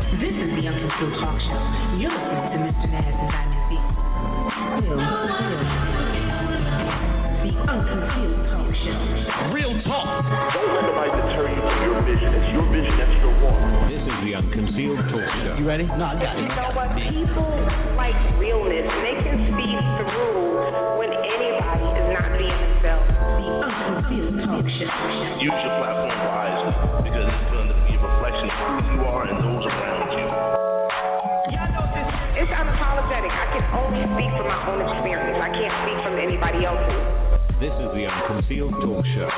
This is the Unconcealed Talk Show. You're listening to Mr. Naz and Diamond B. The Unconcealed Talk Show. Real talk. Don't let nobody deter you from your vision. It's your vision that's your walk. This is the Unconcealed Talk Show. You ready? No, I got it. You know what? People like realness. They can speak through when anybody is not being themselves. The Unconcealed Talk Show. Use your platform wisely because it's going to be a reflection of who you are and those around you. Y'all know this. It's unapologetic. I can only speak from my own experience. I can't speak from anybody else's. This is the Unconcealed Talk Show.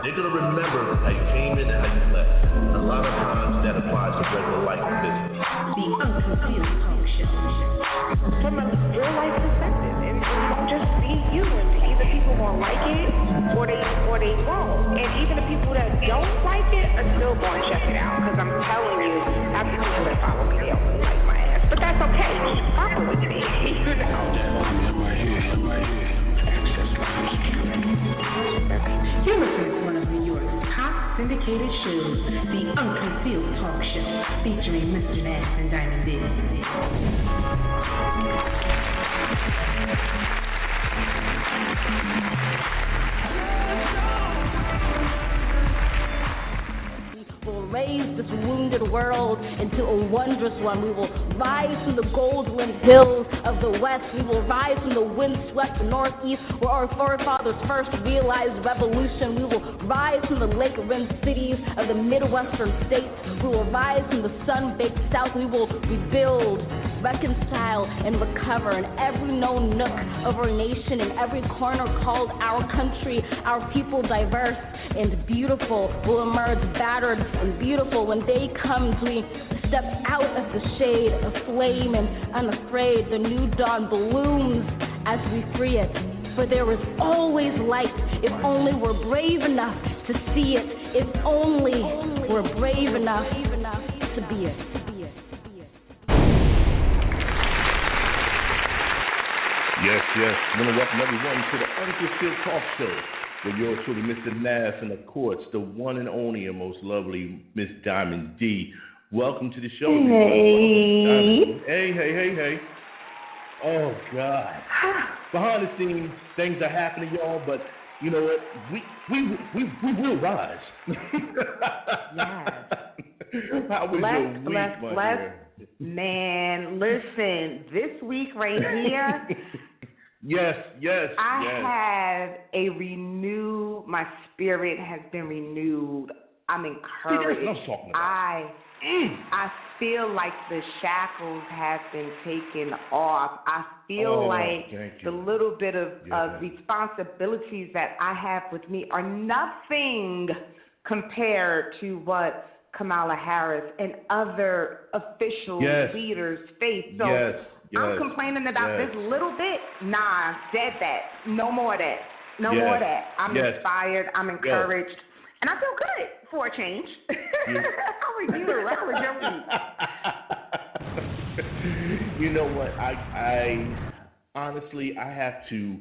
They're going to remember how you came in and how you left. A lot of times that applies to regular life and business. The Unconcealed Talk Show. From a real life perspective. And you don't just see you. And either people won't like it or they won't. And even the people that don't like it are still going to check it out. Because I'm telling you, after people that follow me, they don't like my ass. But that's okay. Just follow with me. You know? You're listening to one of New York's top syndicated shows, The Unconcealed Talk Show, featuring Mr. Naz and Diamond B. We'll raise this wounded world into a wondrous one. We will rise from the gold-limbed hills of the west. We will rise from the wind-swept northeast, where our forefathers first realized revolution. We will rise from the lake-rimmed cities of the Midwestern states. We will rise from the sun-baked south. We will rebuild, reconcile, and recover in every known nook of our nation, in every corner called our country. Our people, diverse and beautiful, will emerge battered and beautiful. When day comes, we step out of the shade of flame and unafraid. The new dawn blooms as we free it. For there is always light if only we're brave enough to see it. If only we're brave enough to be it. Yes. I want to welcome everyone to the Unconcealed Talk Show with yours truly, Mr. Naz, and of course, the one and only and most lovely Miss Diamond D. Welcome to the show. Hey. Oh, God. Behind the scenes, things are happening, y'all, but you know what? We will rise. Yes. How was your week, my dear? Man, listen, this week right here, Yes. I have my spirit has been renewed. I'm encouraged. See, that's what I'm talking about. I feel like the shackles have been taken off. I feel like the little bit of responsibilities that I have with me are nothing compared to what Kamala Harris and other official leaders face. So I'm complaining about this little bit. Nah, dead that. No more of that. No more of that. I'm inspired. I'm encouraged. And I feel good for a change. How are you? How was your week? You know what? I honestly, I have to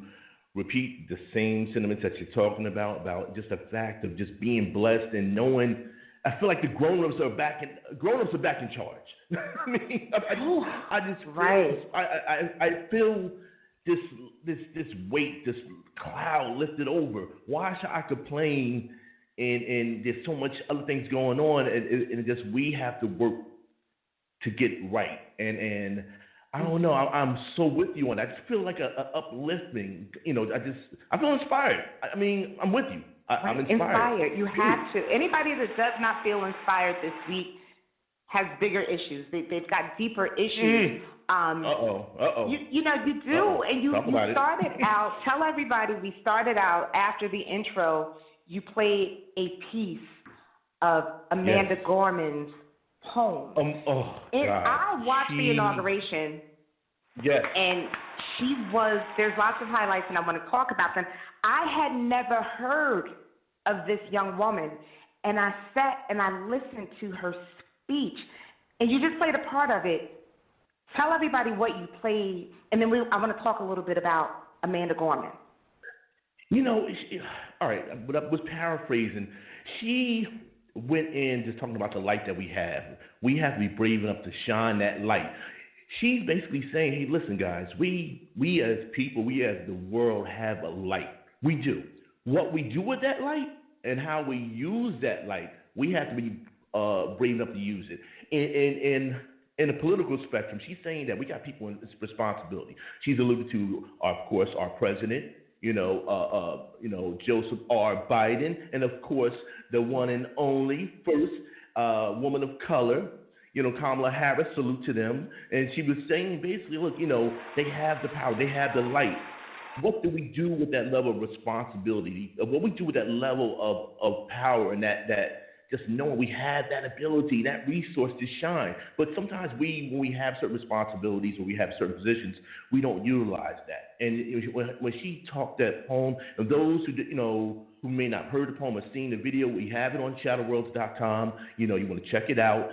repeat the same sentiments that you're talking about just the fact of just being blessed and knowing. I feel like the grown-ups are back in charge. I mean, I just I feel this weight, this cloud lifted over. Why should I complain? And there's so much other things going on, and just we have to work to get right. And I don't know. I'm so with you on that. I just feel like a uplifting. You know, I feel inspired. I mean, I'm with you. I'm inspired. You have to. Anybody that does not feel inspired this week has bigger issues. They've got deeper issues. You know, you do. And you started out, tell everybody we started out after the intro, you played a piece of Amanda Gorman's poem. I watched the inauguration. Yes. And there's lots of highlights and I want to talk about them. I had never heard of this young woman, and I sat and I listened to her speech, and you just played a part of it. Tell everybody what you played, and then I want to talk a little bit about Amanda Gorman. You know, all right, but I was paraphrasing. She went in just talking about the light that we have. We have to be brave enough to shine that light. She's basically saying, hey, listen, guys, we as people, we as the world have a light. We do. What we do with that light and how we use that light, we have to be brave enough to use it. In the political spectrum, she's saying that we got people in responsibility. She's alluded to, of course, our president, Joseph R. Biden, and of course, the one and only first woman of color, Kamala Harris. Salute to them. And she was saying basically, look, they have the power, they have the light. What do we do with that level of responsibility? What we do with that level of power and that just knowing we have that ability, that resource to shine. But sometimes when we have certain responsibilities or we have certain positions, we don't utilize that. And when she talked that poem, and those who may not have heard the poem or seen the video, we have it on shadowworlds.com. You want to check it out.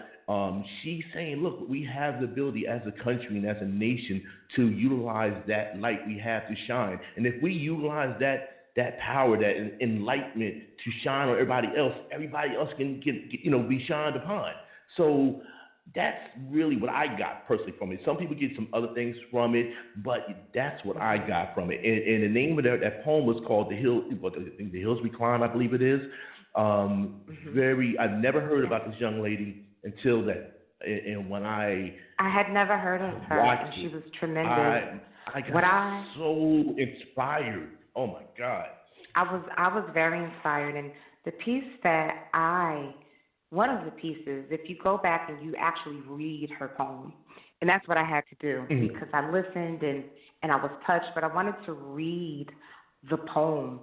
She's saying, look, we have the ability as a country and as a nation to utilize that light we have to shine. And if we utilize that power, that enlightenment to shine on everybody else can be shined upon. So that's really what I got personally from it. Some people get some other things from it, but that's what I got from it. And the name of that poem was called The Hills We Climb, I believe it is. I've never heard about this young lady until that. And when I had never heard of her, and she was tremendous. I got so inspired. Oh my God. I was very inspired, and the piece one of the pieces, if you go back and you actually read her poem, and that's what I had to do because I listened and I was touched, but I wanted to read the poem,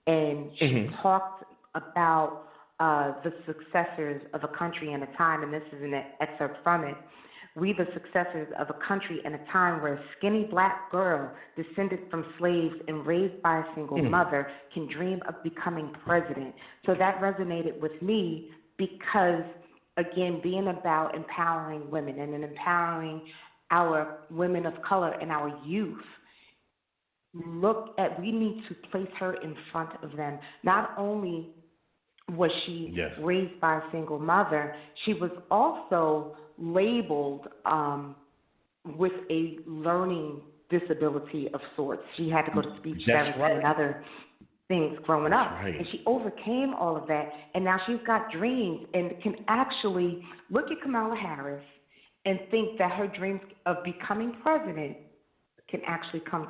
and she talked about the successors of a country and a time, and this is an excerpt from it. We the successors of a country in a time where a skinny black girl descended from slaves and raised by a single mother can dream of becoming president. So that resonated with me because, again, being about empowering women and empowering our women of color and our youth, we need to place her in front of them. Not only was she raised by a single mother, she was also labeled with a learning disability of sorts. She had to go to speech therapy and other things growing up. And she overcame all of that, and now she's got dreams and can actually look at Kamala Harris and think that her dreams of becoming president can actually come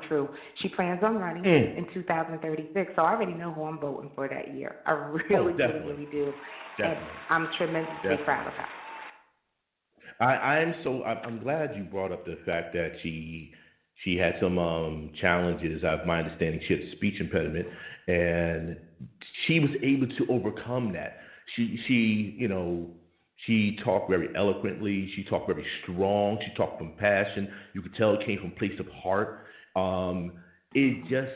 true. She plans on running in 2036, so I already know who I'm voting for that year. I really do. Definitely. And I'm tremendously proud of her. I'm glad you brought up the fact that she had some challenges. My understanding, she had a speech impediment, and she was able to overcome that. She talked very eloquently. She talked very strong. She talked from passion. You could tell it came from a place of heart. It just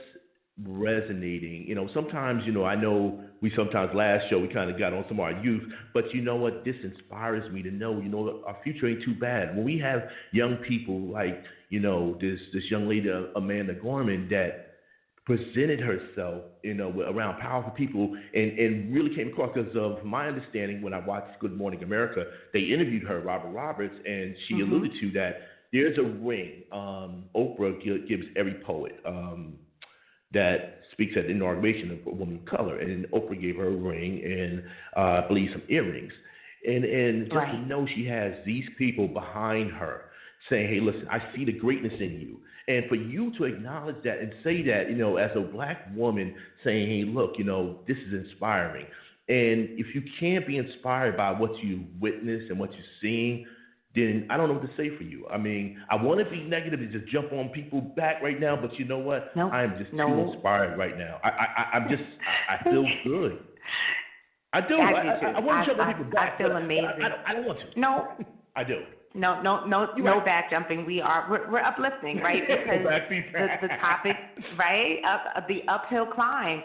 resonating. Sometimes, I know we sometimes last show we kind of got on some of our youth, but you know what? This inspires me to know, our future ain't too bad. When we have young people like, this young lady, Amanda Gorman, that presented herself, around powerful people and really came across, because of my understanding, when I watched Good Morning America, they interviewed her, Robert Roberts, and she alluded to that there's a ring Oprah gives every poet that speaks at the inauguration of a woman of color, and Oprah gave her a ring and I believe some earrings. And just to know she has these people behind her saying, hey, listen, I see the greatness in you. And for you to acknowledge that and say that, as a black woman saying, hey, look, this is inspiring. And if you can't be inspired by what you witnessed and what you're seeing, then I don't know what to say for you. I mean, I want to be negative and just jump on people back right now, but you know what? I am just too inspired right now. I feel good. I do. I want to jump on people back. I feel amazing. I don't want to. No. I do. No back jumping. We're uplifting, right? Because the topic, right, the uphill climb,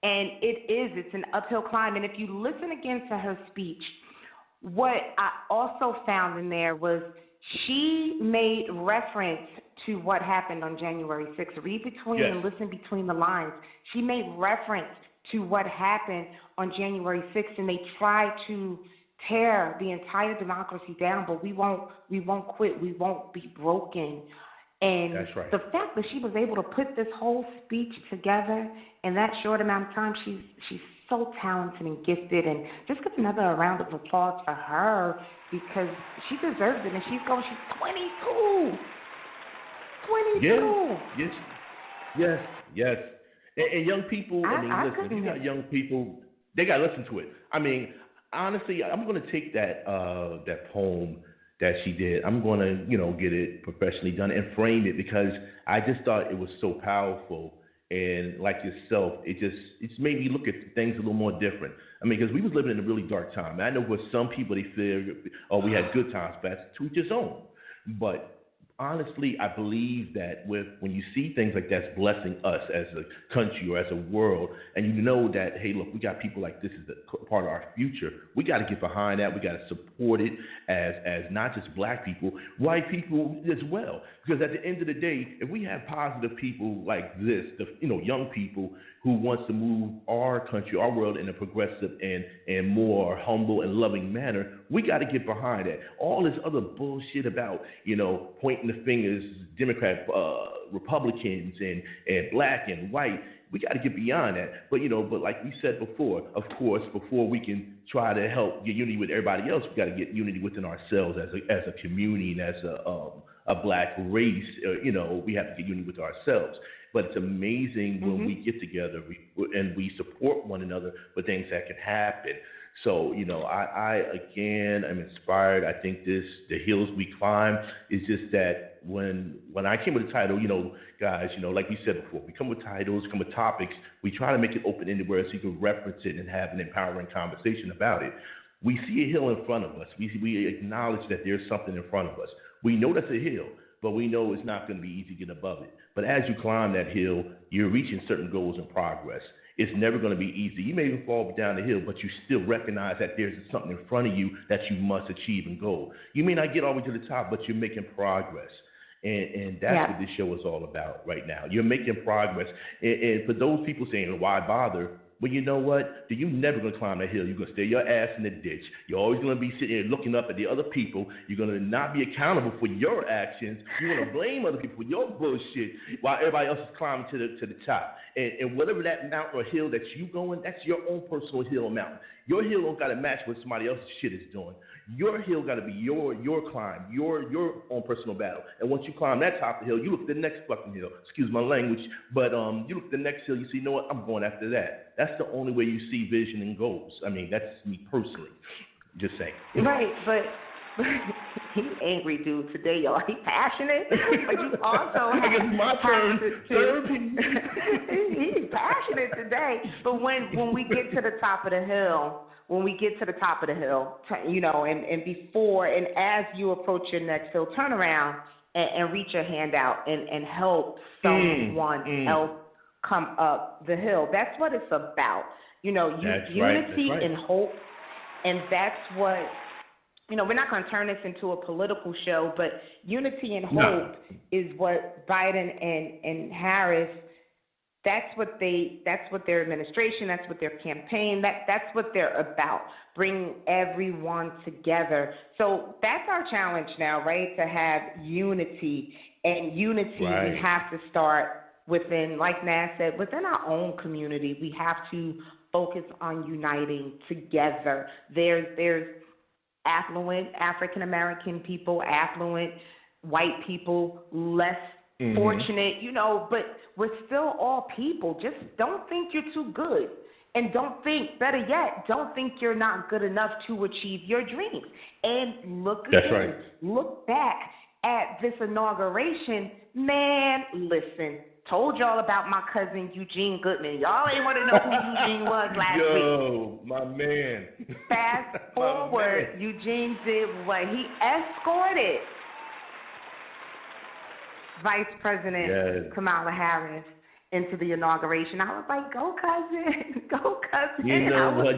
and it's an uphill climb. And if you listen again to her speech, what I also found in there was she made reference to what happened on January 6th. Read between and listen between the lines. She made reference to what happened on January 6th, and they try to tear the entire democracy down, but we won't quit. We won't be broken. And that's right. The fact that she was able to put this whole speech together in that short amount of time, she's so talented and gifted, and just give another round of applause for her because she deserves it, and she's 22. 22. Yes. And young people, listen, if you got young people, they got to listen to it. I mean, honestly, I'm going to take that poem that she did. I'm going to, get it professionally done and frame it because I just thought it was so powerful. And like yourself, it just made me look at things a little more different. I mean, because we was living in a really dark time. I know with some people they feel, we had good times, but that's to each his own. But honestly, I believe that when you see things like that's blessing us as a country or as a world, and you know that, hey, look, we got people like this is a part of our future. We got to get behind that. We got to support it as not just black people, white people as well. Because at the end of the day, if we have positive people like this, young people who wants to move our country, our world in a progressive and more humble and loving manner, we got to get behind that. All this other bullshit about, pointing the fingers, Democrat, Republicans, and black and white, we got to get beyond that. But like we said before, of course, before we can try to help get unity with everybody else, we got to get unity within ourselves as a community and as a black race. We have to get unity with ourselves. But it's amazing when we get together and we support one another for things that can happen. So, I again, I'm inspired. I think the hills we climb is just that when I came with the title, guys, like we said before, we come with titles, come with topics. We try to make it open-ended where so you can reference it and have an empowering conversation about it. We see a hill in front of us. We acknowledge that there's something in front of us. We know that's a hill, but we know it's not going to be easy to get above it. But as you climb that hill, you're reaching certain goals and progress. It's never going to be easy. You may even fall down the hill, but you still recognize that there's something in front of you that you must achieve and go. You may not get all the way to the top, but you're making progress. And that's what this show is all about right now. You're making progress. And for those people saying, why bother? Well, you know what? You're never going to climb that hill. You're going to stay your ass in the ditch. You're always going to be sitting there looking up at the other people. You're going to not be accountable for your actions. You're going to blame other people for your bullshit while everybody else is climbing to the top. And whatever that mountain or hill that you going, that's your own personal hill or mountain. Your hill don't got to match what somebody else's shit is doing. Your hill got to be your climb, your own personal battle. And once you climb that top of the hill, you look at the next fucking hill. Excuse my language, but you look at the next hill, you see, you know what, I'm going after that. That's the only way you see vision and goals. I mean, that's me personally. Just saying. Right, but he's angry dude today, y'all. He's passionate, but you also have it's my turn. He's passionate today, but when we get to the top of the hill, and before and as you approach your next hill, turn around and reach your hand out and help someone else come up the hill. That's what it's about. Unity and hope, and that's what. We're not going to turn this into a political show, but unity and hope is what Biden and Harris. That's what their administration. That's what their campaign. That's what they're about. Bring everyone together. So that's our challenge now, right? To have unity, and unity we have to start within, like Nas said, within our own community. We have to focus on uniting together. There's affluent African-American people, affluent white people, less fortunate, but we're still all people. Just don't think you're too good. And don't think, better yet, don't think you're not good enough to achieve your dreams. And look back at this inauguration. Man, listen, told y'all about my cousin Eugene Goodman. Y'all ain't want to know who Eugene was last week. Yo, my man. Fast forward, Eugene did what? He escorted Vice President Kamala Harris into the inauguration. I was like, go cousin, go cousin. I was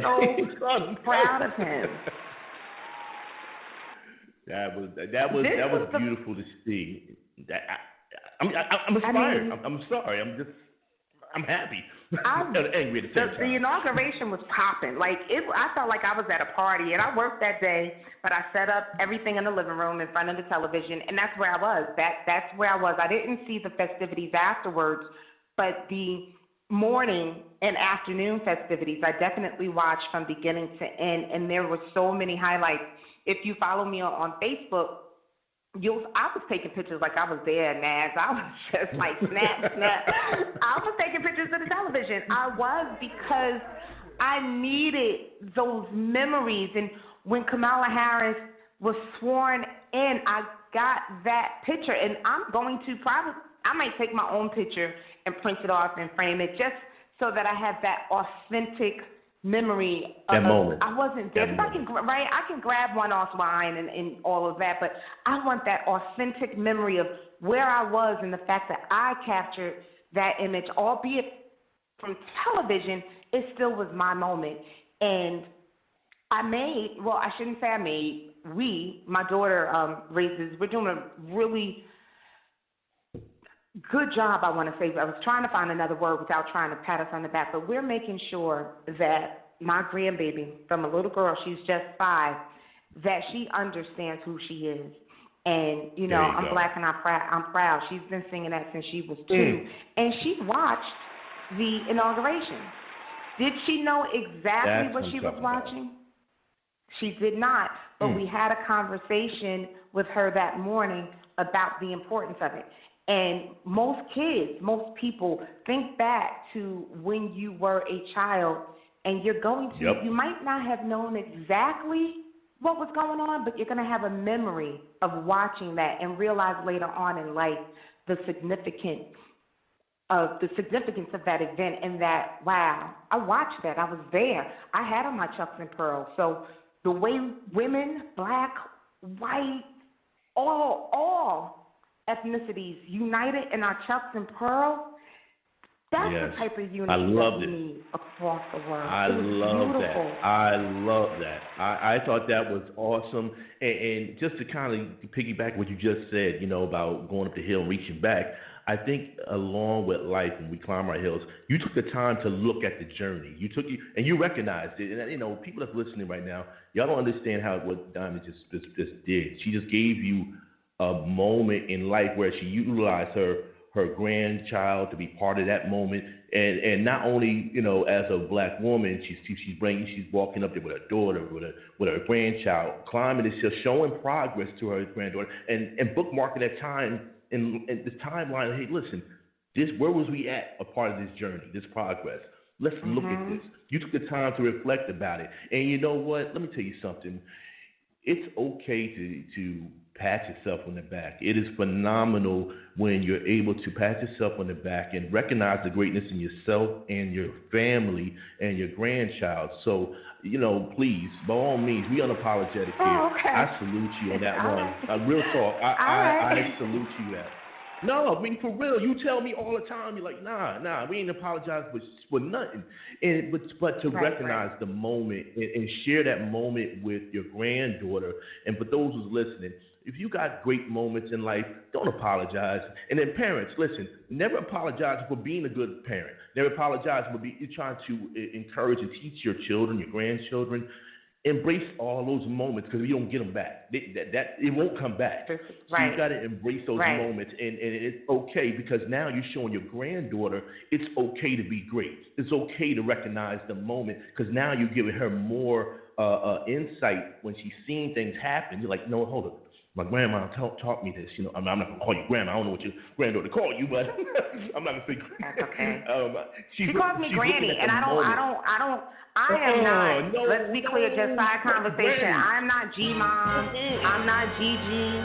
so proud of him. That was beautiful to see. I'm inspired. I'm sorry. I'm happy. I'm angry at the same time. The inauguration was popping. I felt like I was at a party, and I worked that day, but I set up everything in the living room in front of the television, and that's where I was. That's where I was. I didn't see the festivities afterwards, but the morning and afternoon festivities, I definitely watched from beginning to end, and there were so many highlights. If you follow me on Facebook, I was taking pictures like I was there, Naz. I was just like, snap. I was taking pictures of the television. I was, because I needed those memories. And when Kamala Harris was sworn in, I got that picture. And I'm going to I might take my own picture and print it off and frame it just so that I have that authentic memory of that moment. I wasn't there. I can grab one offline and all of that, but I want that authentic memory of where I was and the fact that I captured that image, albeit from television, it still was my moment. And my daughter raises, we're doing a really good job, I want to say. I was trying to find another word without trying to pat us on the back, but we're making sure that my grandbaby, from a little girl, she's just 5, that she understands who she is. And, I'm Black and I'm proud. She's been singing that since she was 2. And she watched the inauguration. Did she know exactly what she was watching? She did not, but we had a conversation with her that morning about the importance of it. And most people think back to when you were a child, and you're going to, you might not have known exactly what was going on, but you're going to have a memory of watching that and realize later on in life the significance of that event, and that, wow, I watched that. I was there. I had on my Chucks and Pearls. So the way women, Black, white, all ethnicities united in our Chucks and Pearls, that's the type of unity that we need across the world. I love that. I thought that was awesome. And just to kind of piggyback what you just said, about going up the hill and reaching back, I think along with life, when we climb our hills, you took the time to look at the journey. And you recognized it. And, people that's listening right now, y'all don't understand what Diamond just did. She just gave you a moment in life where she utilized her grandchild to be part of that moment, and not only as a Black woman, she's walking up there with her daughter, with her grandchild, climbing and just showing progress to her granddaughter, and bookmarking that time and the timeline. Hey, listen, where was we at a part of this journey, this progress? Let's look at this. You took the time to reflect about it, and you know what? Let me tell you something. It's okay to pat yourself on the back. It is phenomenal when you're able to pat yourself on the back and recognize the greatness in yourself and your family and your grandchild. So, please, by all means, we unapologetic here. Okay. I salute you on that one. Real talk. I salute you that. No, I mean, for real, you tell me all the time, you're like, nah, we ain't apologize for nothing. But to recognize the moment and share that moment with your granddaughter. And for those who's listening, if you got great moments in life, don't apologize. And then parents, listen, never apologize for being a good parent. Never apologize for trying to encourage and teach your children, your grandchildren. Embrace all those moments, because you don't get them back. It won't come back. So you got to embrace those moments, and it's okay, because now you're showing your granddaughter it's okay to be great. It's okay to recognize the moment, because now you're giving her more insight when she's seeing things happen. You're like, no, hold on. My grandma taught me this. I'm not going to call you grandma. I don't know what your granddaughter called you, but I'm not going to say. That's okay. She calls me granny, and I am not. Let's be clear, just side conversation. Granny. I'm not G-Mom. I'm not Gigi.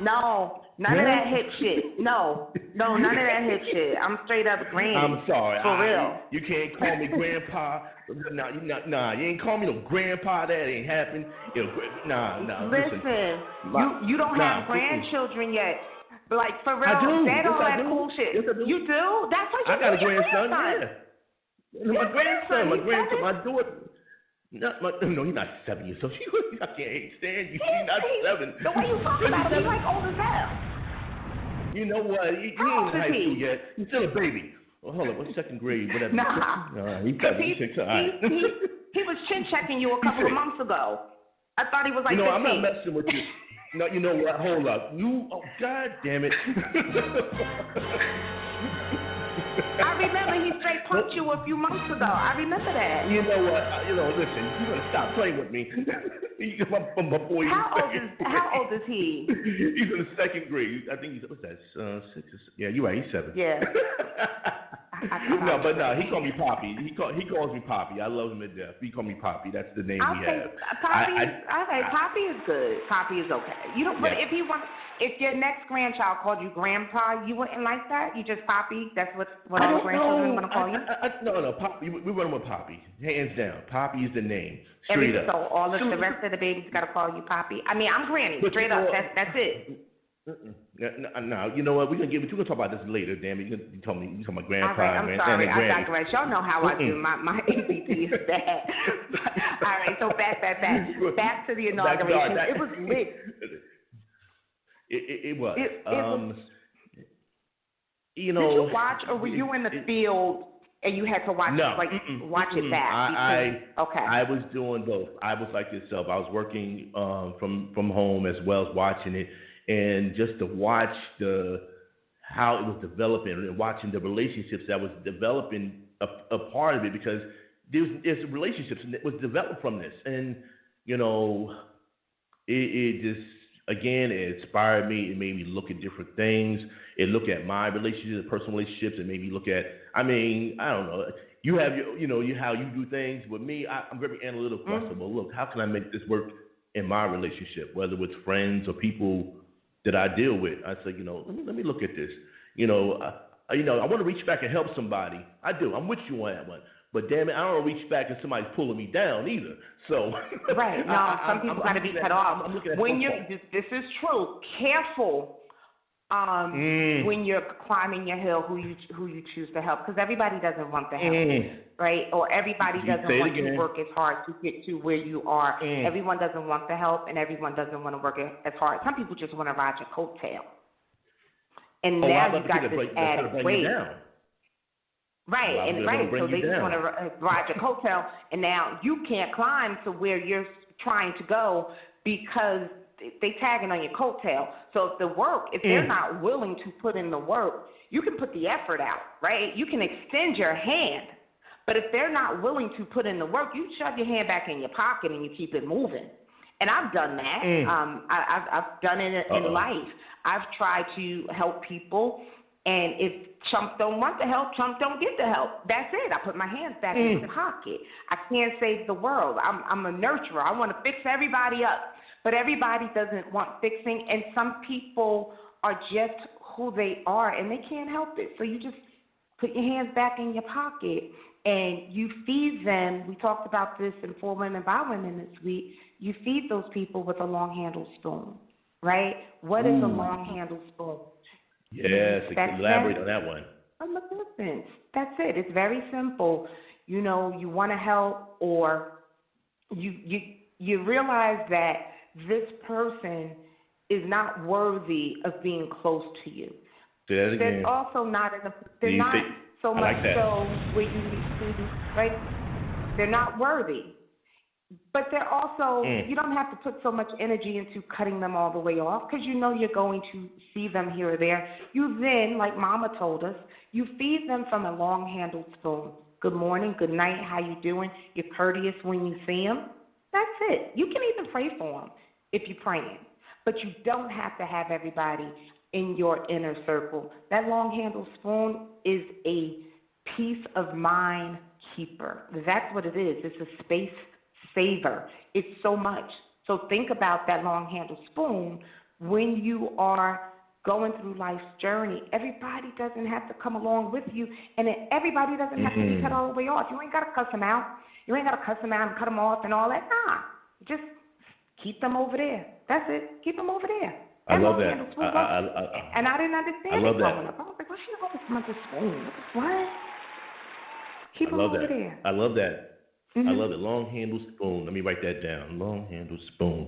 No, none of that hip shit. No, none of that hip shit. I'm straight up granny. I'm sorry. For real. You can't call me grandpa. Nah, you ain't call me no grandpa. That ain't happened. Nah. Listen, you don't have grandchildren yet. Like, for real, I do. That all that cool shit. Yes, I do. You do? That's why you I got a grandson. Yeah. My grandson, my daughter. No, he's not 7 years old. I can't stand you. She's not 7. The way you talk about him, he's like old as hell. You know what? He ain't in high school yet. He's still a baby. Well, hold on, what's second grade? Whatever. Nah. He was chin checking you a couple of months ago. I thought he was like 15. I'm not messing with you. No, you know what? Hold up. God damn it. I remember he straight punked you a few months ago. I remember that. You know what? Listen, you're going to stop playing with me. my boy. How old is he? He's in the second grade. I think what's that, 6 or 7? Yeah, you're right. He's 7. Yeah. He called me Poppy. He calls me Poppy. I love him to death. He called me Poppy. That's the name we have. Poppy is good. Poppy is okay. You don't. But if your next grandchild called you Grandpa, you wouldn't like that. You just Poppy. That's what all the grandchildren want to call you. No. Poppy. We run with Poppy. Hands down. Poppy is the name. Straight up. So all of the rest of the babies got to call you Poppy. I mean, I'm Granny. Straight up. That's it. No, you know what? We're gonna talk about this later. Damn it! You told me you talking about Grandpa. All right, I'm sorry. I digress. Y'all know how I do. My ABP is bad. All right, so back to the inauguration. It was lit. It was. Did you watch, or were you in the field and you had to watch watch it back? Okay. I was doing both. I was like yourself. I was working from home as well as watching it. And just to watch how it was developing and watching the relationships that was developing a part of it, because there's relationships that was developed from this. And, it just, again, it inspired me. It made me look at different things. It looked at my relationships, personal relationships. It made me look at, I don't know. You have how you do things. With me, I'm very analytical. I said, well, look, how can I make this work in my relationship, whether it's friends or people that I deal with? I said, let me look at this. I want to reach back and help somebody. I do. I'm with you on that one. But damn it, I don't want to reach back and somebody's pulling me down either. So right. No, some people got to be cut off. This is true. Careful. When you're climbing your hill, who you choose to help, because everybody doesn't want the help, right? Or everybody doesn't want to work as hard to get to where you are. Everyone doesn't want the help, and everyone doesn't want to work as hard. Some people just want to ride your coattail, and now you got this added weight. Right, so they just want to ride your coattail, and now you can't climb to where you're trying to go because they tagging on your coattail. So if they're not willing to put in the work, you can put the effort out, right? You can extend your hand. But if they're not willing to put in the work, you shove your hand back in your pocket and you keep it moving. And I've done that. I've done it in life. I've tried to help people, and if chump don't want the help, chump don't get the help. That's it. I put my hands back in the pocket. I can't save the world. I'm a nurturer. I want to fix everybody up. But everybody doesn't want fixing, and some people are just who they are, and they can't help it. So you just put your hands back in your pocket, and you feed them. We talked about this in For Women by Women this week. You feed those people with a long-handled spoon, right? What is a long-handled spoon? Yes, elaborate on that one. Listen, that's it. It's very simple. You want to help, or you realize that this person is not worthy of being close to you. Say that again. They're also not they're not so much so where you need to, right? They're not worthy. But they're also, you don't have to put so much energy into cutting them all the way off, because you're going to see them here or there. You then, like Mama told us, you feed them from a long-handled spoon. Good morning, good night, how you doing? You're courteous when you see them. That's it. You can even pray for them if you're praying. But you don't have to have everybody in your inner circle. That long-handled spoon is a peace of mind keeper. That's what it is. It's a space saver. It's so much. So think about that long-handled spoon when you are going through life's journey. Everybody doesn't have to come along with you, and everybody doesn't have to be cut all the way off. You ain't got to cuss them out. You ain't got to cuss them out and cut them off and all that. Nah. Just keep them over there. That's it. Keep them over there. I love that. And I didn't understand it growing up. I was like, why she always smell the spoon? What? Keep them over there. I love that. I love it. Long-handled spoon. Let me write that down. Long-handled spoon.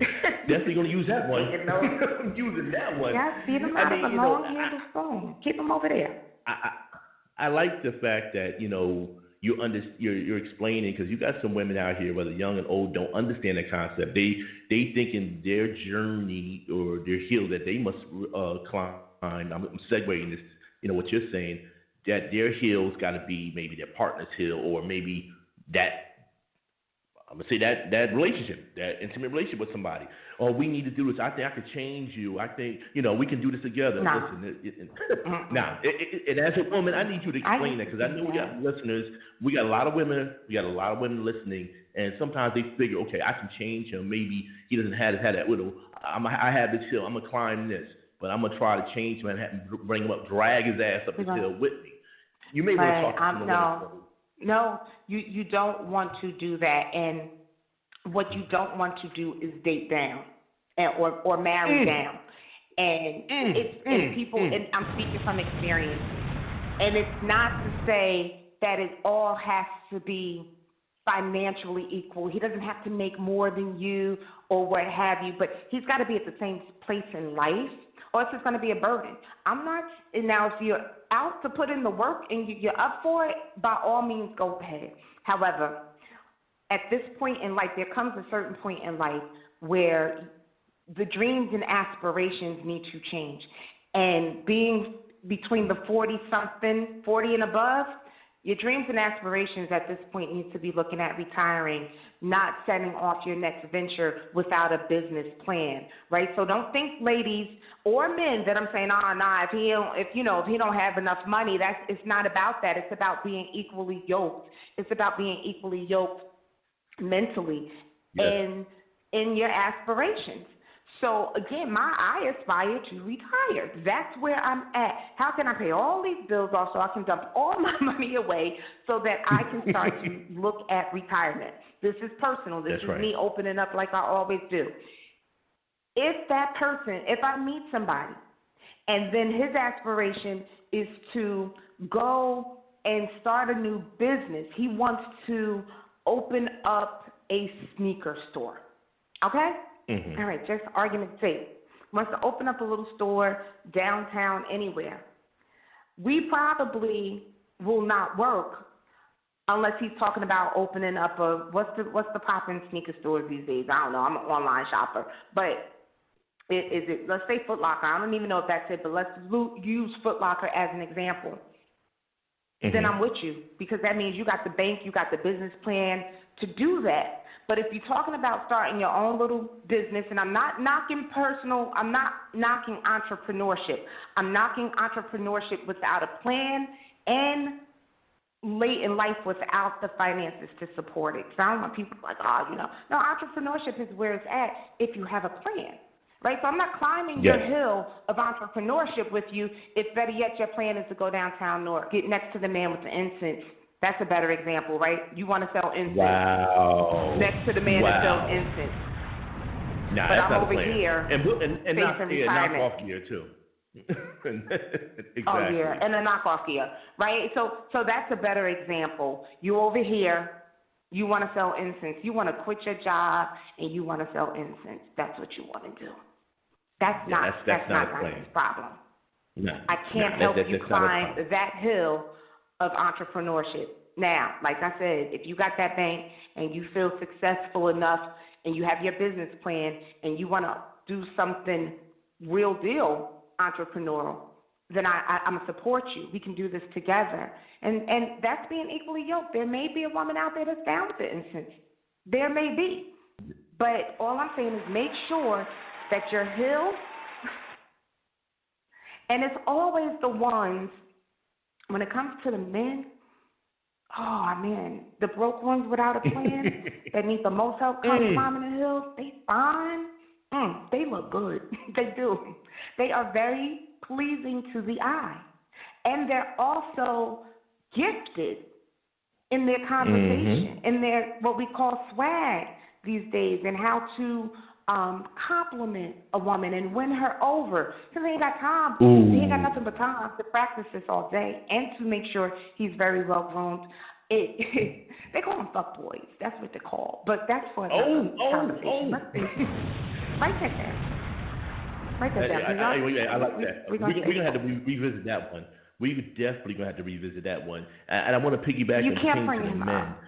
Definitely going to use that one. I'm using that one. Yeah, feed them out of a long-handled spoon. Keep them over there. I like the fact that you're explaining, because you got some women out here, whether young and old, don't understand the concept. They think in their journey or their hill that they must climb. I'm segueing this, what you're saying, that their hill's got to be maybe their partner's hill, or maybe that. I'm going to say that relationship, that intimate relationship with somebody. Or we need to do this. I think I could change you. I think, we can do this together. No. Listen, now, and as a woman, I need you to explain that, because I know we got listeners. We got a lot of women. We got a lot of women listening. And sometimes they figure, okay, I can change him. Maybe he doesn't have that widow. I have this hill. I'm going to climb this. But I'm going to try to change him and bring him up, drag his ass up the hill with me. You may want to talk to him. No, you don't want to do that, and what you don't want to do is date down or marry down, and people. And I'm speaking from experience, and it's not to say that it all has to be financially equal. He doesn't have to make more than you or what have you, but he's got to be at the same place in life, or it's just going to be a burden. Now if you're out to put in the work and you're up for it, by all means go ahead. However, at this point in life, there comes a certain point in life where the dreams and aspirations need to change. And being between the 40 and above, your dreams and aspirations at this point need to be looking at retiring, not setting off your next venture without a business plan, right? So don't think, ladies or men, that I'm saying, if he don't have enough money, it's not about that. It's about being equally yoked. It's about being equally yoked mentally and in your aspirations. So, again, I aspire to retire. That's where I'm at. How can I pay all these bills off so I can dump all my money away so that I can start to look at retirement? This is personal. This is me opening up like I always do. If I meet somebody and then his aspiration is to go and start a new business, he wants to open up a sneaker store, okay? Mm-hmm. All right, just argument's sake. Wants to open up a little store downtown anywhere. We probably will not work unless he's talking about opening up what's the poppin' sneaker stores these days? I don't know. I'm an online shopper, but is it? Let's say Foot Locker. I don't even know if that's it, but let's use Foot Locker as an example. Mm-hmm. Then I'm with you, because that means you got the bank, you got the business plan to do that. But if you're talking about starting your own little business, and I'm not knocking entrepreneurship. I'm knocking entrepreneurship without a plan and late in life without the finances to support it. So I don't want people like, no, entrepreneurship is where it's at if you have a plan. Right, so I'm not climbing your hill of entrepreneurship with you if, better yet, your plan is to go downtown north, get next to the man with the incense. That's a better example, right? You want to sell incense. Wow. Next to the man that sells incense. Nah, but that's I'm not over a plan. here and knock off gear too. Exactly. Oh yeah, and a knockoff gear, right? So that's a better example. You over here, you want to sell incense. You want to quit your job and you want to sell incense. That's what you want to do. That's not my problem. No, I can't help you climb that hill of entrepreneurship. Now, like I said, if you got that bank and you feel successful enough and you have your business plan and you want to do something real deal entrepreneurial, then I'm going to support you. We can do this together. And that's being equally yoked. There may be a woman out there that's down with the incense. There may be. But all I'm saying is make sure that your hill, and it's always the ones, when it comes to the men, oh, man, the broke ones without a plan that need the most help climbing the hills, they fine. They look good. They do. They are very pleasing to the eye. And they're also gifted in their conversation, in their what we call swag these days, and how to compliment a woman and win her over. Because he ain't got time. He ain't got nothing but time to practice this all day and to make sure he's very well groomed. They call them fuck boys. That's what they're called. But that's for another conversation. Write that down. I like that. We're going to have to revisit that one. We would definitely gonna have to revisit that one. And I want to piggyback. You can't and bring to the him men. up.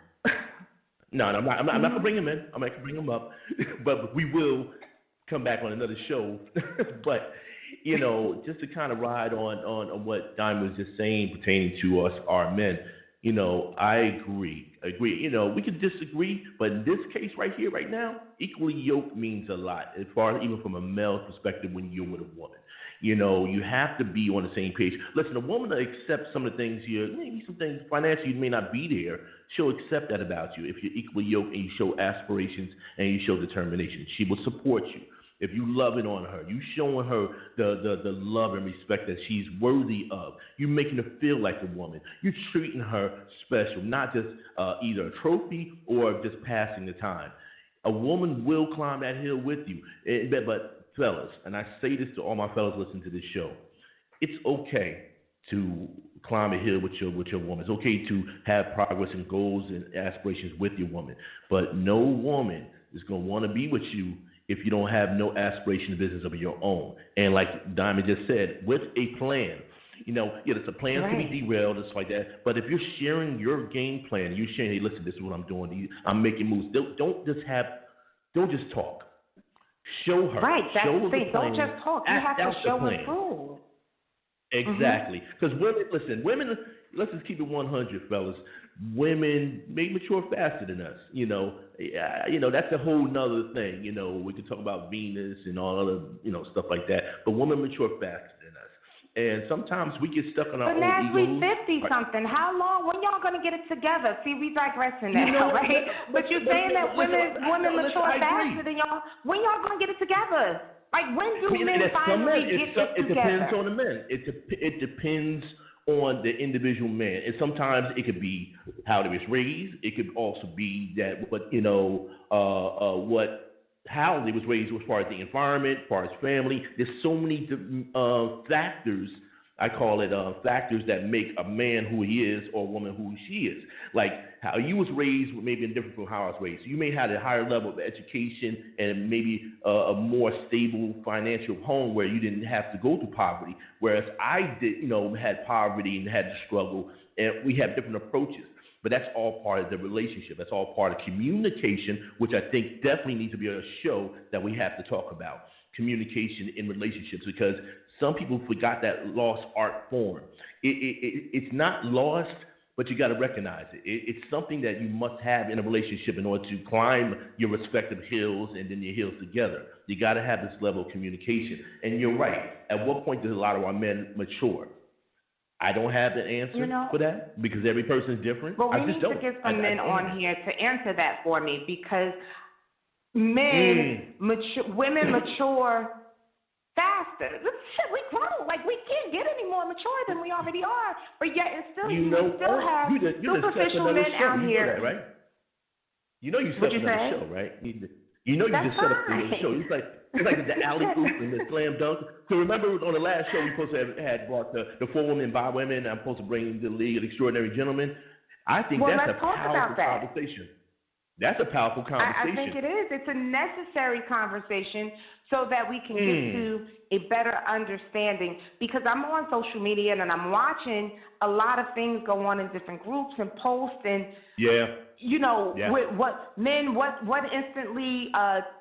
No, I'm not gonna bring him in. I'm not gonna bring him up, but we will come back on another show. But just to kind of ride on what Diamond was just saying pertaining to us, our men. I agree. We could disagree, but in this case right here, right now, equally yoked means a lot as far as even from a male perspective when you're with a woman. You have to be on the same page. Listen, a woman will accept some of the things maybe some things financially you may not be there. She'll accept that about you if you're equally yoked and you show aspirations and you show determination. She will support you. If you loving on her, you showing her the love and respect that she's worthy of. You making her feel like a woman. You treating her special, not just either a trophy or just passing the time. A woman will climb that hill with you. But fellas, and I say this to all my fellas listening to this show, it's okay to climb a hill with your woman. It's okay to have progress and goals and aspirations with your woman. But no woman is going to want to be with you if you don't have no aspiration business of your own. And like Diamond just said, with a plan, it's a plan to be derailed, it's like that. But if you're sharing your game plan, you're sharing, hey, listen, this is what I'm doing. I'm making moves. Don't just talk. Show her. Right, that's show the thing. Don't just talk. You have to show and prove. Exactly. Because women, let's just keep it 100, fellas. Women may mature faster than us. That's a whole nother thing. We could talk about Venus and all other, stuff like that. But women mature faster than us. And sometimes we get stuck on our own egos. But Nash, we 50-something. How long? When y'all going to get it together? See, we digressing now, right? But you're saying that women mature faster than y'all. When y'all going to get it together? Like, when do men finally get it together? It depends on the men. It depends on the individual man. And sometimes it could be how they was raised. It could also be that how they was raised as far as the environment, as far as family. There's so many factors, I call it factors that make a man who he is or a woman who she is. Like how you was raised may be different from how I was raised. So you may have a higher level of education and maybe a more stable financial home where you didn't have to go through poverty, whereas I did, had poverty and had to struggle, and we have different approaches. But that's all part of the relationship. That's all part of communication, which I think definitely needs to be a show that we have to talk about. Communication in relationships, because some people forgot that lost art form. It's not lost, but you got to recognize it. It's something that you must have in a relationship in order to climb your respective hills and then your hills together. You got to have this level of communication. And you're right. At what point does a lot of our men mature? I don't have the answer for that because every person is different. But we need to get some men on here to answer that for me, because women mature faster. Shit, we grow. Like, we can't get any more mature than we already are. But yet, it's still, we still have superficial men out here. That, right? You set another show, right? You just set up another show. It's like the alley oop and the slam dunk. So remember on the last show we supposed to have brought the For Women by Women. I'm supposed to bring the League of Extraordinary Gentlemen. I think that's a powerful conversation. That's a powerful conversation. I think it is. It's a necessary conversation so that we can get to a better understanding. Because I'm on social media and I'm watching a lot of things go on in different groups and posts and with what instantly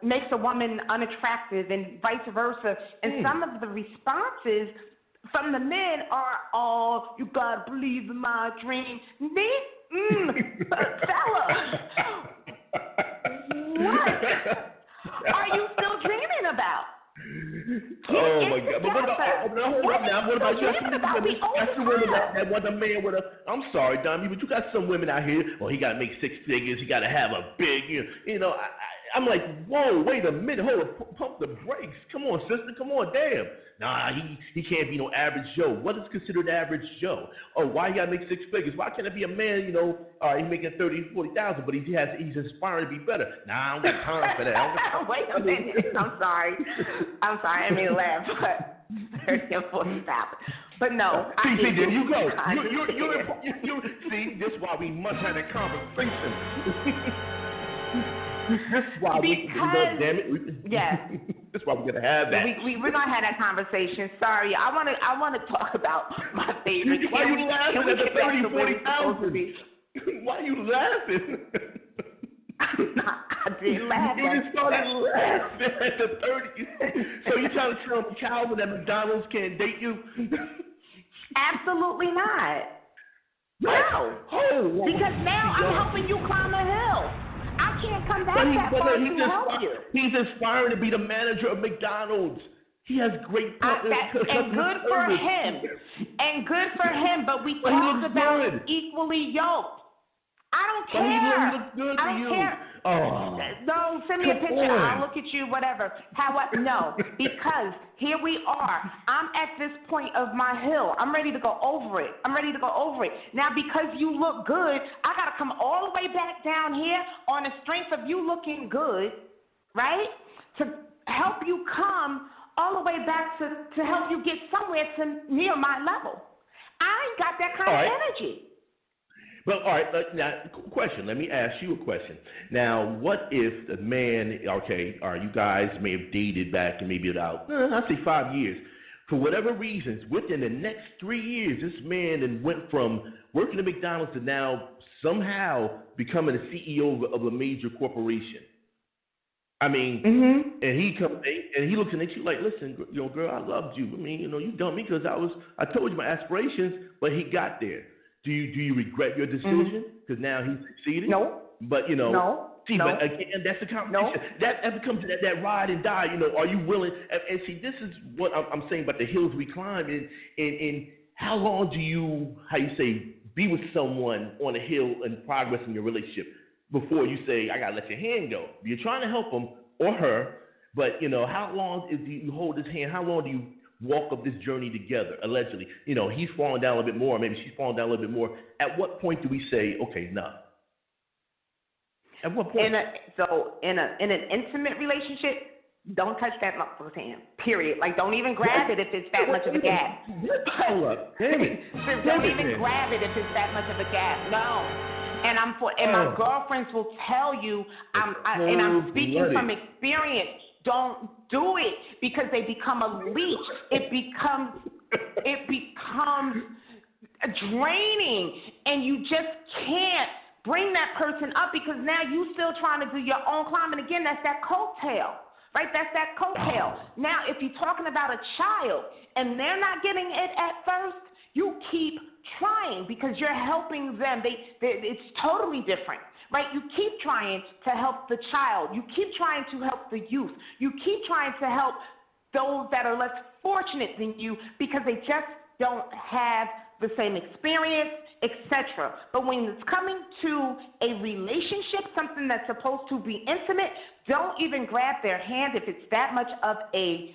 makes a woman unattractive and vice versa. And some of the responses from the men are, "Oh, you gotta believe in my dream." Fella, what are you still dreaming about? Oh my God! But what about you? That's the women that want a man with a. I'm sorry, Dom, but you got some women out here. Well, he got to make 6 figures. He got to have a big, I'm like, whoa, wait a minute, hold on, pump the brakes. Come on, sister, come on, damn. Nah, he can't be no average Joe. What is considered average Joe? Oh, why he got to make 6 figures? Why can't it be a man, he's making 30,000, 40,000, but he's aspiring to be better? Nah, I don't got time for that. Wait a minute. I'm sorry. I didn't mean to laugh, but 30,000 or 40,000. But no. See, there you go. See, this is why we must have a conversation. This is why damn it. Yes. That's why we're gonna have that. We're gonna have that conversation. Sorry, I wanna talk about my favorite. Why are you laughing at the 30,000-40,000? Why are you laughing? I didn't laugh. You just started laughing at the 30. So you trying to tell me, Calvin, that McDonald's can't date you? Absolutely not. No. Oh, because now I'm helping you climb a hill. I can't come back that far to help you. He's aspiring to be the manager of McDonald's. He has great and good for him. And good for him, but we talked about equally yoked. I don't care. He looks good I don't care. Oh. No, send me a picture. I'll look at you, whatever. No, because here we are. I'm at this point of my hill. I'm ready to go over it. Now, because you look good, I got to come all the way back down here on the strength of you looking good, right? To help you come all the way back to help you get somewhere to near my level. I ain't got that kind of energy. Well, all right, now, question. Let me ask you a question. Now, what if the man, okay, all right, you guys may have dated back in maybe about, I'd say 5 years. For whatever reasons, within the next 3 years, this man then went from working at McDonald's to now somehow becoming the CEO of a major corporation. I mean, and he comes and he looks at you like, listen, girl, I loved you. I mean, you dumped me because I told you my aspirations, but he got there. Do you regret your decision because now he's succeeded? No. But but again, that's the competition. No. That becomes that ride and die. Are you willing? And see, this is what I'm saying about the hills we climb. And how long do you, be with someone on a hill and progress in your relationship before you say, I gotta let your hand go? You're trying to help him or her, but how long do you hold his hand? How long do you walk up this journey together, allegedly? He's falling down a little bit more, maybe she's falling down a little bit more. At what point do we say, okay, no? At what point? In an intimate relationship, don't touch that motherfucker's hand. Period. Like, don't even grab it if it's that much of a gap. Hold up. Damn it. Don't even grab it if it's that much of a gap. No. And my girlfriends will tell you, and I'm speaking from experience, don't do it because they become a leech. It becomes draining, and you just can't bring that person up because now you still trying to do your own climbing. Again, that's that coattail, right? That's that coattail. Now, if you're talking about a child and they're not getting it at first, you keep trying because you're helping them. It's totally different. Right? You keep trying to help the child. You keep trying to help the youth. You keep trying to help those that are less fortunate than you because they just don't have the same experience, etc. But when it's coming to a relationship, something that's supposed to be intimate, don't even grab their hand if it's that much of a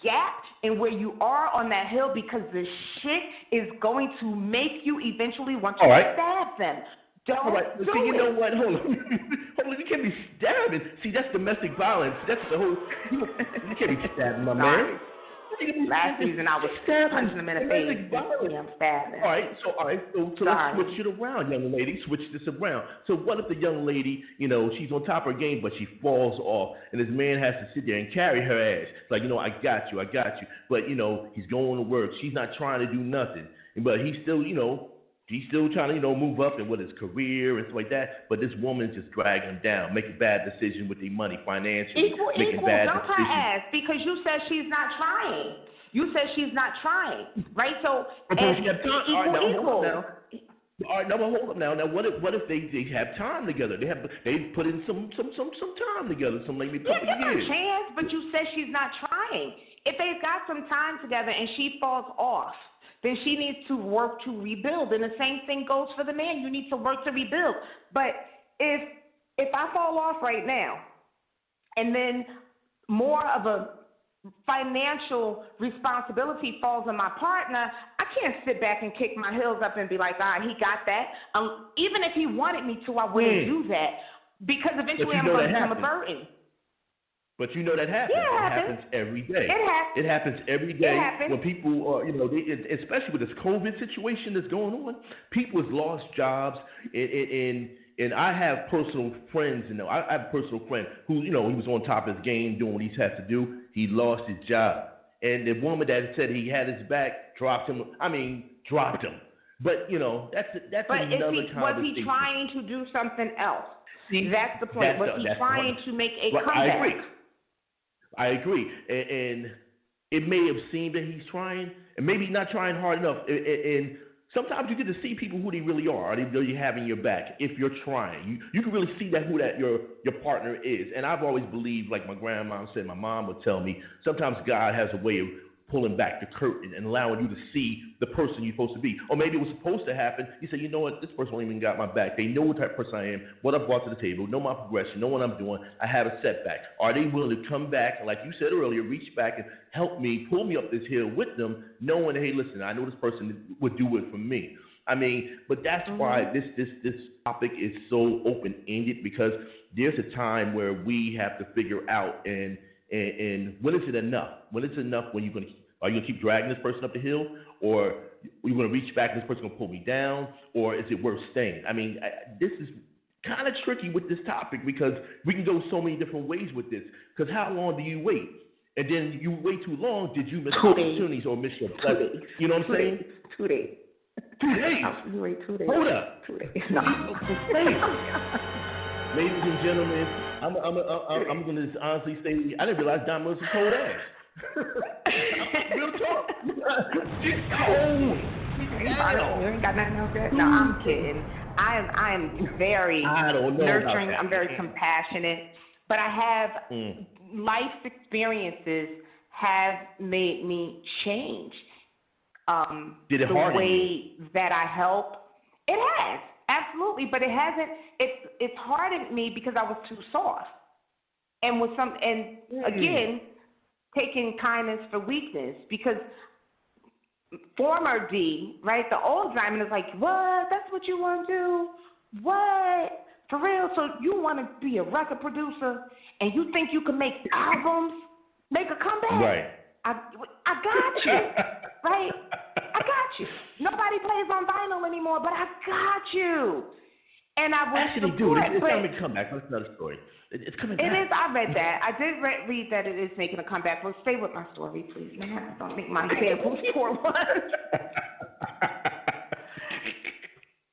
gap in where you are on that hill because the shit is going to make you eventually want to stab them. Don't do it. You know what? Hold on. You can't be stabbing. See, that's domestic violence. That's the whole. You can't be stabbing, my man. Last season I was punching them in the face. I'm stabbing. All right, so let's switch it around, young lady. Switch this around. So what if the young lady, she's on top of her game, but she falls off, and this man has to sit there and carry her ass. Like, I got you. But he's going to work. She's not trying to do nothing, but he's still, he's still trying to, move up and with his career and stuff like that. But this woman's just dragging him down, making bad decisions with their money, financially. Equal. Don't her ass because you said she's not trying. Right? So equal. All right, now hold up now. Now, what if they have time together? They put in some time together, some maybe couple give her years. A chance, but you said she's not trying. If they've got some time together and she falls off, then she needs to work to rebuild. And the same thing goes for the man. You need to work to rebuild. But if I fall off right now, and then more of a financial responsibility falls on my partner, I can't sit back and kick my heels up and be like, all right, he got that. Even if he wanted me to, I wouldn't do that because eventually I'm going to become a burden. But that happens. Yeah, it happens every day. It happens every day when people are, especially with this COVID situation that's going on. People have lost jobs, and And I have personal friends, I have a personal friend who, he was on top of his game doing what he had to do. He lost his job. And the woman that said he had his back dropped him. Dropped him. But, that's but another conversation. Was he trying to do something else? See, that's the point. Was he trying to make a comeback? I agree. And it may have seemed that he's trying, and maybe not trying hard enough. And sometimes you get to see people who they really are. Are they really having your back? If you're trying, you can really see who your partner is. And I've always believed, like my grandma said, my mom would tell me, sometimes God has a way of pulling back the curtain and allowing you to see the person you're supposed to be. Or maybe it was supposed to happen. You say, you know what, this person ain't even got my back. They know what type of person I am, what I've brought to the table, know my progression, know what I'm doing. I have a setback. Are they willing to come back, like you said earlier, reach back and help me, pull me up this hill with them, knowing, hey, listen, I know this person would do it for me. But that's why this topic is so open-ended, because there's a time where we have to figure out and when is it enough? When it's enough, are you going to keep dragging this person up the hill, or are you going to reach back and this person going to pull me down, or is it worth staying? This is kind of tricky with this topic, because we can go so many different ways with this. Because how long do you wait? And then you wait too long, did you miss opportunities or miss your blessing? You know what I'm saying? 2 days. 2 days? You wait 2 days. Hold up. 2 days. No. Ladies and gentlemen, I'm going to honestly say, I didn't realize Don was a cold ass. Real talk. She's cold. You ain't got nothing else to say? No, I'm kidding. I am very nurturing. I'm very compassionate. But I have life's experiences have made me change Did it the harden way you? that I help. It has. Absolutely, but it hasn't. It's hardened me because I was too soft, and again, taking kindness for weakness. Because former D, right, the old Diamond is like, what? That's what you want to do? What? For real? So you want to be a record producer, and you think you can make albums, make a comeback? Right. I got you, right? I got you. Nobody plays on vinyl anymore, but I got you. And I will actually support. It's coming to come back. That's another story. It's coming back. It is. I read that. I did read that it is making a comeback. Well, stay with my story, please, man. Don't make my examples poor ones.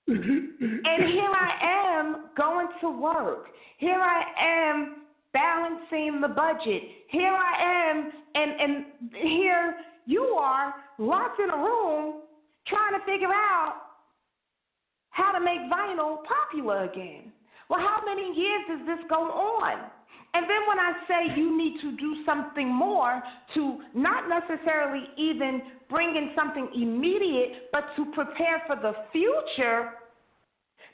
And here I am going to work. Here I am balancing the budget. Here I am, and here you are locked in a room trying to figure out how to make vinyl popular again. Well, how many years does this go on? And then when I say you need to do something more to not necessarily even bring in something immediate, but to prepare for the future.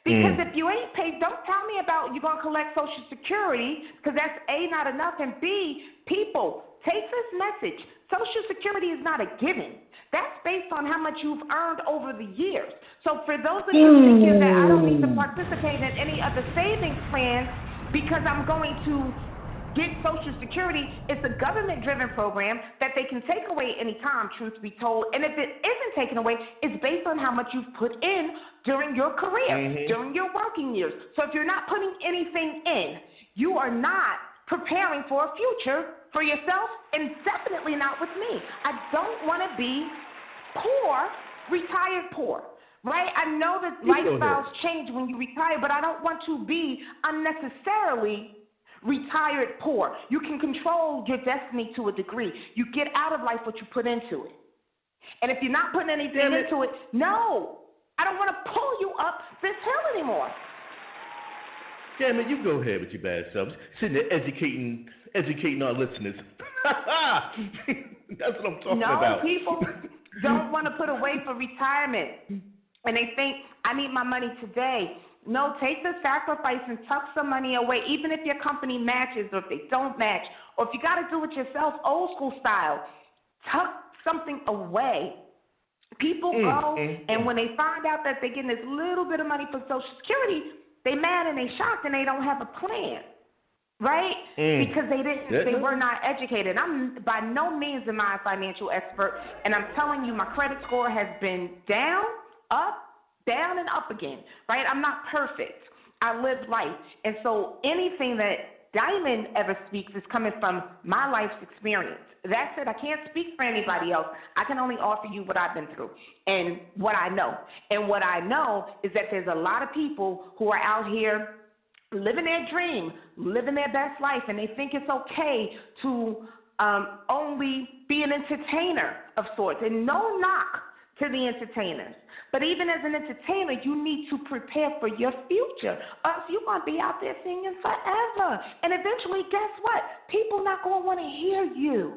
Because if you ain't paid, don't tell me about you're going to collect Social Security, because that's A, not enough, and B, people, take this message. Social Security is not a given. That's based on how much you've earned over the years. So for those of you thinking that I don't need to participate in any of the savings plans because I'm going to get Social Security, it's a government-driven program that they can take away any time, truth be told. And if it isn't taken away, it's based on how much you've put in during your career, during your working years. So if you're not putting anything in, you are not preparing for a future for yourself, and definitely not with me. I don't want to be poor, retired poor, right? I know that lifestyles change when you retire, but I don't want to be unnecessarily retired poor. You can control your destiny to a degree. You get out of life what you put into it. And if you're not putting anything into it, no, I don't want to pull you up this hill anymore. Damn it, you go ahead with your bad selves. Sitting there educating our listeners. That's what I'm talking about. No, people don't want to put away for retirement. And they think, I need my money today. No, take the sacrifice and tuck some money away, even if your company matches or if they don't match. Or if you got to do it yourself, old school style, tuck something away. People go, and when they find out that they're getting this little bit of money for Social Security, they mad and they shocked and they don't have a plan, right? Because they were not educated. I'm by no means am I a financial expert, and I'm telling you, my credit score has been down, up, down, and up again, right? I'm not perfect. I live life. And so anything that Diamond ever speaks is coming from my life's experience. That's it. I can't speak for anybody else. I can only offer you what I've been through and what I know. And what I know is that there's a lot of people who are out here living their dream, living their best life, and they think it's okay to only be an entertainer of sorts. And no knock to the entertainers. But even as an entertainer, you need to prepare for your future. Or else you're going to be out there singing forever. And eventually, guess what? People not going to want to hear you.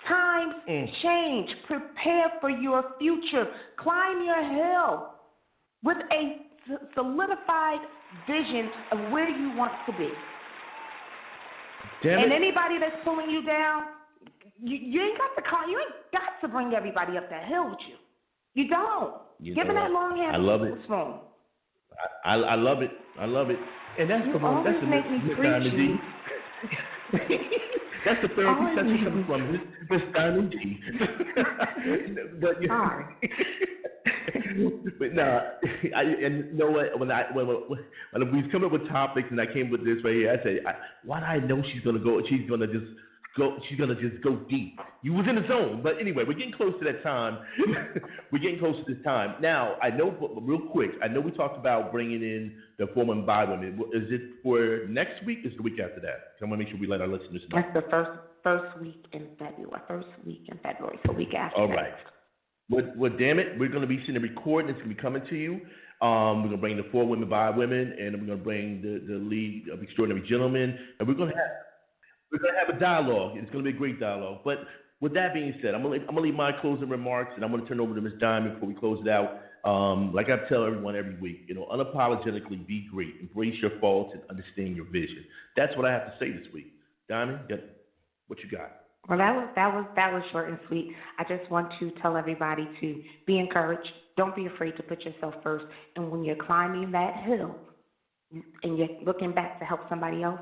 Times change. Prepare for your future. Climb your hill with a solidified vision of where you want to be. And anybody that's pulling you down, you ain't got to bring everybody up that hill with you. You don't. Give them that long hair. I love it. Spoon. I love it. I love it. And that's the make me preachy. That's the therapy session coming from Miss Diamond G. But sorry. But no, and you know what? When we was coming up with topics and I came with this right here, I said, why do I know she's gonna go? She's gonna just go deep. You was in the zone. But anyway, we're getting close to that time. We're getting close to this time. Now, I know, real quick, I know we talked about bringing in the former and by women. Is it for next week or is it the week after that? I want to make sure we let our listeners know. That's the first week in February. So week after. All right. Well, damn it, we're going to be seeing the recording. It's going to be coming to you. We're going to bring the 4 women by women, and we're going to bring the League of Extraordinary Gentlemen, and we're going to have a dialogue. It's going to be a great dialogue. But with that being said, I'm going to leave my closing remarks, and I'm going to turn over to Ms. Diamond before we close it out. Like I tell everyone every week, unapologetically be great, embrace your faults, and understand your vision. That's what I have to say this week. Diamond, what you got? Well, that was short and sweet. I just want to tell everybody to be encouraged. Don't be afraid to put yourself first. And when you're climbing that hill and you're looking back to help somebody else,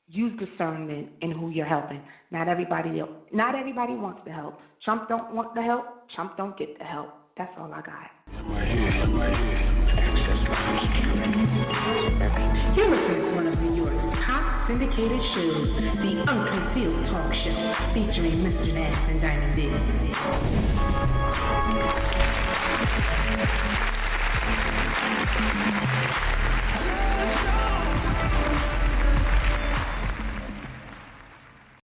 use discernment in who you're helping. Not everybody wants the help. Trump don't want the help. Trump don't get the help. That's all I got. You're listening to one of New York's top syndicated shows, the Unconcealed Talk Show, featuring Mr. Nass and Diamond Biz.